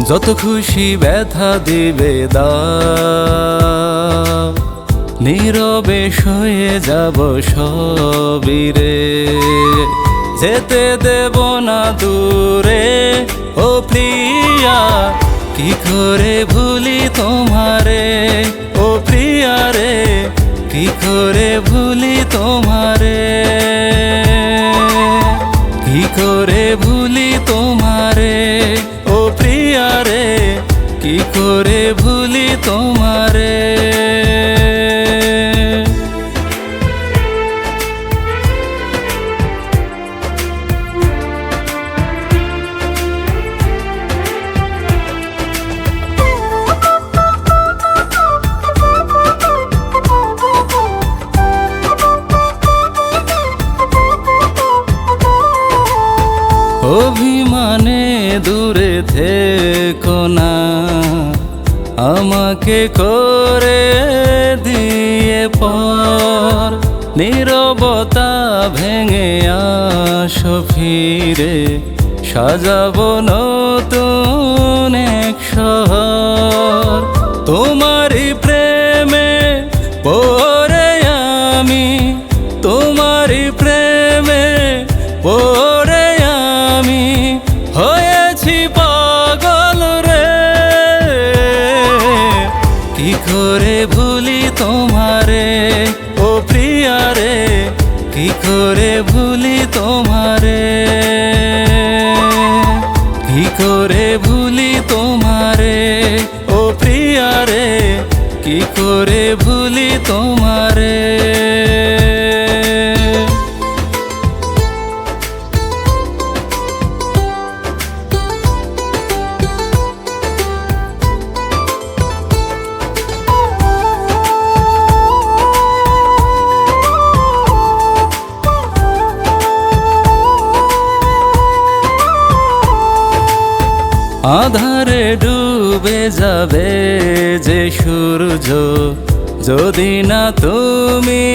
যত খুশি ব্যথা দিবে দাও, নীরবে সয়ে যাব সবই রে। যেতে দেব না দূরে ও প্রিয়া, কি করে ভুলি তোমারে ও প্রিয়া রে, কি করে ভুলি তোমারে, কি করে ভুলি তোমারে ও প্রিয়া রে, কি করে ভুলি তোমারে। অভিমানে দূরে থেকো না, আমাকে করে দিয়ে পর। নীরবতা ভেঙে আসো ফিরে, সাজাবো নতুন এক শহর। তোমারই প্রেমে পড়ে আমি, তোমারই প্রেমে পড়ে আমি হয়েছি পাগল রে। কি করে ভুলি তোমারে ও প্রিয়া রে, কি করে ভুলি তোমারে, কি করে ভুলি তোমারে ও প্রিয়া রে, কি করে ভুলি তোমারে। আধারে ডুবে যাবে যে সূর্য, যদি না তুমি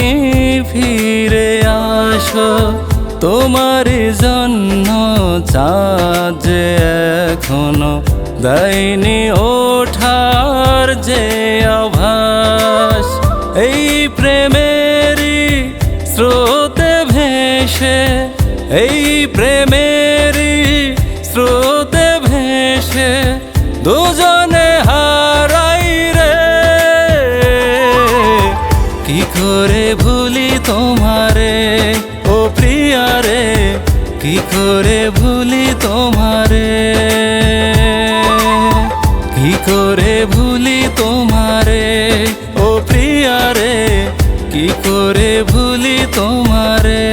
ফিরে আসো। তোমার জন্য চাঁদ যে এখনো দেয়নি ওঠার যে আভাস। এই প্রেমেরই স্রোতে ভেসে, এই প্রেমেরই স্রোতে ভেসে দুজনে হারাই রে। কি করে ভুলি তোমারে ও প্রিয়া রে, কি করে ভুলি তোমারে, কি করে ভুলি তোমারে ও প্রিয়া রে, কি করে ভুলি তোমারে।